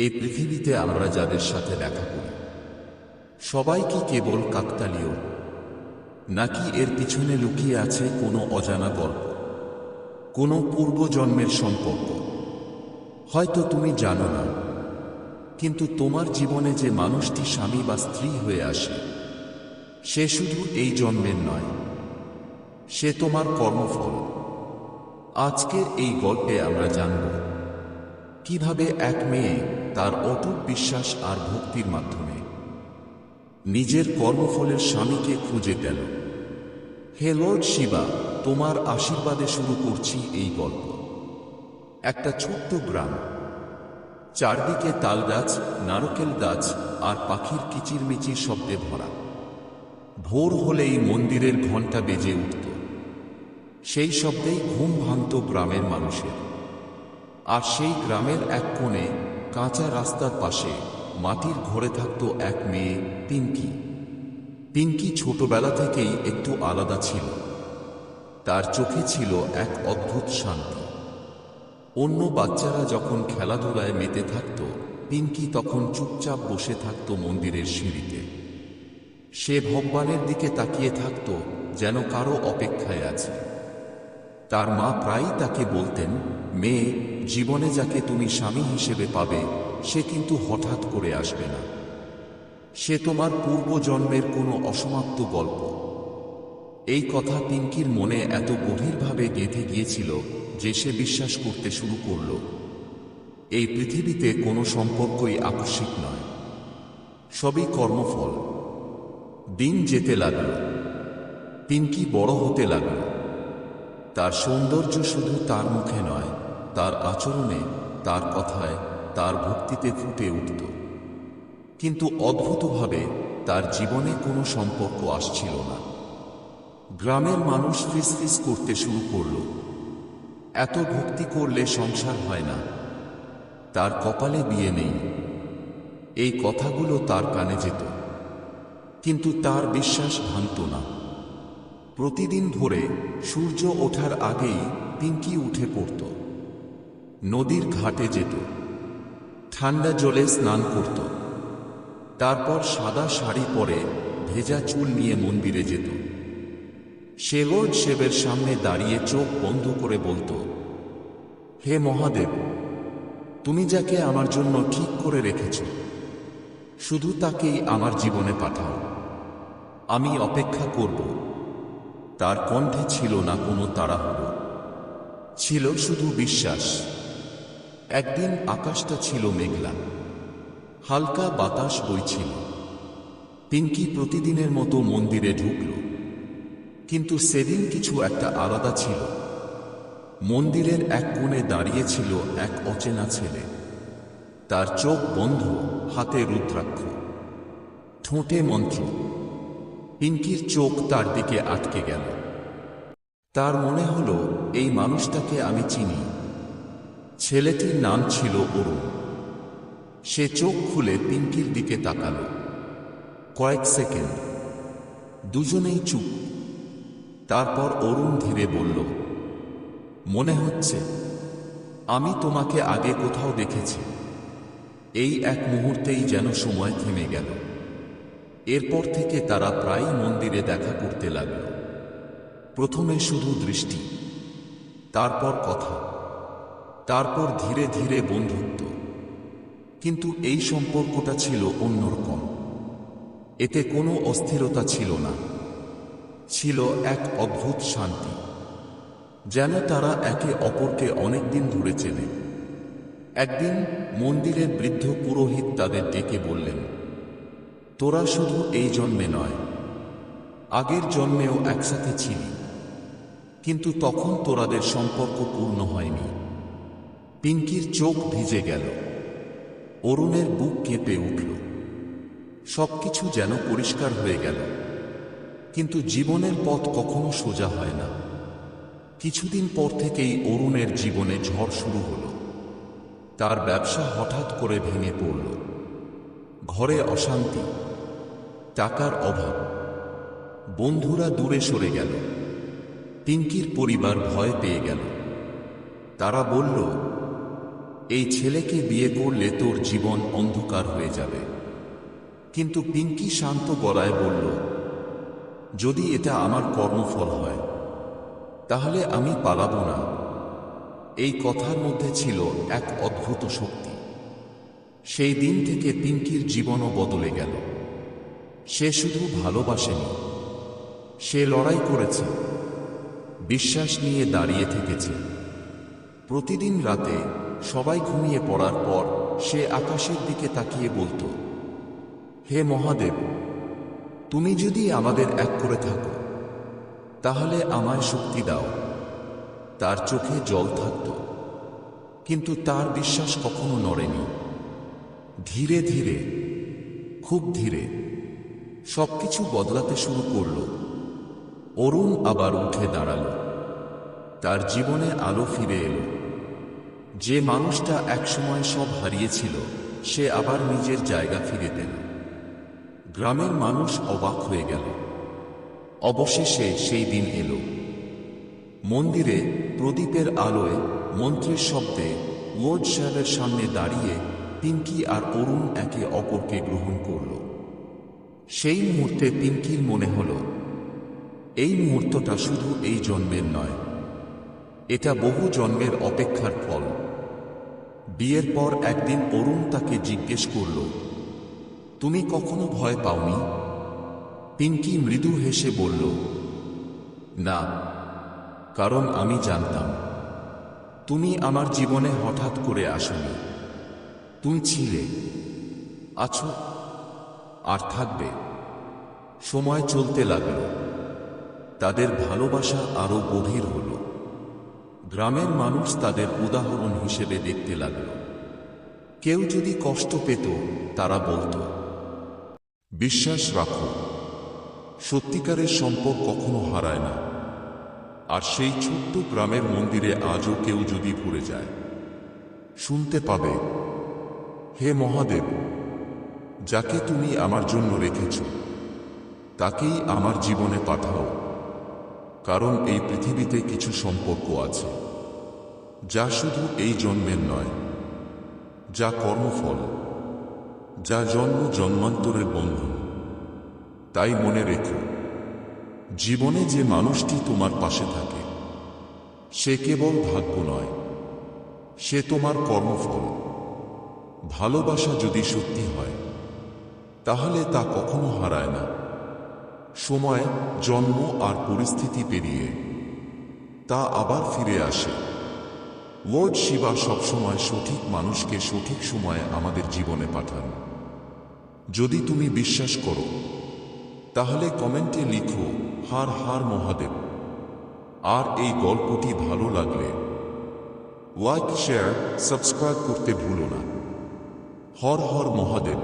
এই পৃথিবীতে আমরা যাদের সাথে দেখা করি সবাই কি কেবল কাকতালীয়, নাকি এর পিছনে লুকিয়ে আছে কোনো অজানা গল্প, কোনো পূর্বজন্মের সম্পর্ক? হয়তো তুমি জানো না, কিন্তু তোমার জীবনে যে মানুষটি স্বামী বা স্ত্রী হয়ে আসে, সে শুধু এই জন্মের নয়, সে তোমার কর্মফল। আজকের এই গল্পে আমরা জানব কিভাবে এক মেয়ে তার অটুট বিশ্বাস আর ভক্তির মাধ্যমে নিজের কর্মফলের স্বামীকে খুঁজে পেল। হে লর্ড শিবা, তোমার আশীর্বাদে শুরু করছি এই গল্প। একটা ছোট্ট গ্রাম, চারদিকে তালগাছ, নারকেল গাছ আর পাখির কিচিরমিচির শব্দে ভরা। ভোর হলেই মন্দিরের ঘণ্টা বেজে উঠত, সেই শব্দেই ঘুম ভাঙত গ্রামের মানুষের। আর সেই গ্রামের এক কোণে, কাঁচা রাস্তার পাশে মাটির ঘরে থাকত এক মেয়ে, পিঙ্কি। পিঙ্কি ছোটবেলা থেকেই একটু আলাদা ছিল। তার চোখে ছিল এক অদ্ভুত শান্তি। অন্য বাচ্চারা যখন খেলাধুলায় মেতে থাকত, পিঙ্কি তখন চুপচাপ বসে থাকত মন্দিরের সিঁড়িতে। সে ভগবানের দিকে তাকিয়ে থাকত, যেন কারো অপেক্ষায় আছে। তার মা প্রায়ই তাকে বলতেন, মেয়ে, জীবনে যাকে তুমি স্বামী হিসেবে পাবে, সে কিন্তু হঠাৎ করে আসবে না। সে তোমার পূর্বজন্মের কোনো অসমাপ্ত গল্প। এই কথা পিঙ্কির মনে এত গভীরভাবে গেঁথে গিয়েছিল যে সে বিশ্বাস করতে শুরু করল, এই পৃথিবীতে কোনো সম্পর্কই আকস্মিক নয়, সবই কর্মফল। দিন যেতে লাগল, পিঙ্কি বড় হতে লাগল। তার সৌন্দর্য শুধু তার মুখে নয়, তার আচরণে, তার কথায়, তার ভক্তিতে ফুটে উঠত। কিন্তু অদ্ভুতভাবে তার জীবনে কোনো সম্পর্ক আসছিল না। গ্রামের মানুষ ফিসফিস করতে শুরু করল, এত ভক্তি করলে সংসার হয় না, তার কপালে বিয়ে নেই। এই কথাগুলো তার কানে যেত, কিন্তু তার বিশ্বাস ভাঙত না। প্রতিদিন ভোরে সূর্য ওঠার আগেই পিঙ্কি উঠে পড়ত, নদীর ঘাটে যেত, ঠান্ডা জলে স্নান করত, তারপর সাদা শাড়ি পরে ভেজা চুল নিয়ে মন্দিরে যেত। সে লর্ড শিবের সামনে দাঁড়িয়ে চোখ বন্ধ করে বলতো, হে মহাদেব, তুমি যাকে আমার জন্য ঠিক করে রেখেছ, শুধু তাকেই আমার জীবনে পাঠাও। আমি অপেক্ষা করব। তার কণ্ঠে ছিল না কোনো তাড়াহুড়ো, ছিল শুধু বিশ্বাস। একদিন আকাশটা ছিল মেঘলা, হালকা বাতাস বইছিল। পিঙ্কি প্রতিদিনের মতো মন্দিরে ঢুকল, কিন্তু সেদিন কিছু একটা আলাদা ছিল। মন্দিরের এক কোণে দাঁড়িয়ে ছিল এক অচেনা ছেলে। তার চোখ বন্ধ, হাতে রুদ্রাক্ষ, ঠোঁটে মন্ত্র। পিঙ্কির চোখ তার দিকে আটকে গেল। তার মনে হলো, এই মানুষটাকে আমি চিনি। ছেলেটির নাম ছিল অরুণ। সে চোখ খুলে পিঙ্কির দিকে তাকাল। কয়েক সেকেন্ড দুজনেই চুপ। তারপর অরুণ ধীরে বলল, মনে হচ্ছে আমি তোমাকে আগে কোথাও দেখেছি। এই এক মুহূর্তেই যেন সময় থেমে গেল। এরপর থেকে তারা প্রায়ই মন্দিরে দেখা করতে লাগল। প্রথমে শুধু দৃষ্টি, তারপর কথা, তারপর ধীরে ধীরে বন্ধুত্ব। কিন্তু এই সম্পর্কটা ছিল অন্যরকম। এতে কোনো অস্থিরতা ছিল না, ছিল এক অদ্ভুত শান্তি, যেন তারা একে অপরকে অনেকদিন ধরে চেনে। একদিন মন্দিরের বৃদ্ধ পুরোহিত তাদের ডেকে বললেন, তোরা শুধু এই জন্মে নয়, আগের জন্মেও একসাথে ছিলি, কিন্তু তখন তোরাদের সম্পর্ক পূর্ণ হয়নি। পিঙ্কির চোখ ভিজে গেল, অরুণের বুক কেঁপে উঠল। সবকিছু যেন পরিষ্কার হয়ে গেল। কিন্তু জীবনের পথ কখনো সোজা হয় না। কিছুদিন পর থেকেই অরুণের জীবনে ঝড় শুরু হলো। তার ব্যবসা হঠাৎ করে ভেঙে পড়ল। ঘরে অশান্তি, টাকার অভাব, বন্ধুরা দূরে সরে গেল। পিঙ্কির পরিবার ভয় পেয়ে গেল। তারা বলল, এই ছেলেকে বিয়ে করলে তোর জীবন অন্ধকার হয়ে যাবে। কিন্তু পিঙ্কি শান্ত গলায় বলল, যদি এটা আমার কর্মফল হয় তাহলে আমি পালাবো না। এই কথার মধ্যে ছিল এক অদ্ভুত শক্তি। সেই দিন থেকে পিঙ্কির জীবনও বদলে গেল। সে শুধু ভালোবাসেনি, সে লড়াই করেছে, বিশ্বাস নিয়ে দাঁড়িয়ে থেকেছে। প্রতিদিন রাতে সবাই ঘুমিয়ে পড়ার পর সে আকাশের দিকে তাকিয়ে বলতো, হে মহাদেব, তুমি যদি আমাদের এক করে থাকো তাহলে আমায় শক্তি দাও। তার চোখে জল থাকত, কিন্তু তার বিশ্বাস কখনো নড়েনি। ধীরে ধীরে, খুব ধীরে সবকিছু বদলাতে শুরু করল। অরুণ আবার উঠে দাঁড়াল, তার জীবনে আলো ফিরে এলো। যে মানুষটা একসময় সব হারিয়েছিল সে আবার নিজের জায়গা ফিরে পেল। গ্রামের মানুষ অবাক হয়ে গেল। অবশেষে সেই দিন এলো। মন্দিরে প্রদীপের আলোয়, মন্ত্রের শব্দে ওয়ার্ড সাহেবের সামনে দাঁড়িয়ে পিঙ্কি আর অরুণ একে অপরকে গ্রহণ করল। সেই মুহূর্তে পিঙ্কির মনে হল, এই মুহূর্তটা শুধু এই জন্মের নয়, এটা বহু জন্মের অপেক্ষার ফল। বিয়ের পর একদিন অরুণ তাকে জিজ্ঞেস করল, তুমি কখনো ভয় পাওনি? পিঙ্কি মৃদু হেসে বলল, না, কারণ আমি জানতাম তুমি আমার জীবনে হঠাৎ করে আসোনি। তুমি ছিলে, আছো আর থাকবে। সময় চলতে লাগল, তাদের ভালোবাসা আরো গভীর হল। গ্রামের মানুষ তাদের উদাহরণ হিসেবে দেখতে লাগল। কেউ যদি কষ্ট পেত তারা বলতো, বিশ্বাস রাখো, সত্যিকারের সম্পর্ক কখনো হারায় না। আর সেই ছোট্ট গ্রামের মন্দিরে আজও কেউ যদি ভুলে যায়, শুনতে পাবে, হে মহাদেব, যাকে তুমি আমার জন্য রেখেছ তাকেই আমার জীবনে পাঠাও। কারণ এই পৃথিবীতে কিছু সম্পর্ক আছে যা শুধু এই জন্মের নয়, যা কর্মফল, যা জন্ম জন্মান্তরের বন্ধন। তাই মনে রেখো, জীবনে যে মানুষটি তোমার পাশে থাকে সে কেবল ভাগ্য নয়, সে তোমার কর্মফল। ভালোবাসা যদি সত্যি হয় তাহলে তা কখনো হারায় না। সময়, জন্ম আর পরিস্থিতি পেরিয়ে তা আবার ফিরে আসে। লর্ড শিবা সবসময় সঠিক মানুষকে সঠিক সময়ে আমাদের জীবনে পাঠান। যদি তুমি বিশ্বাস করো তাহলে কমেন্টে লিখো, হার হার মহাদেব। আর এই গল্পটি ভালো লাগলে লাইক, শেয়ার, সাবস্ক্রাইব করতে ভুলো না। হর হর মহাদেব।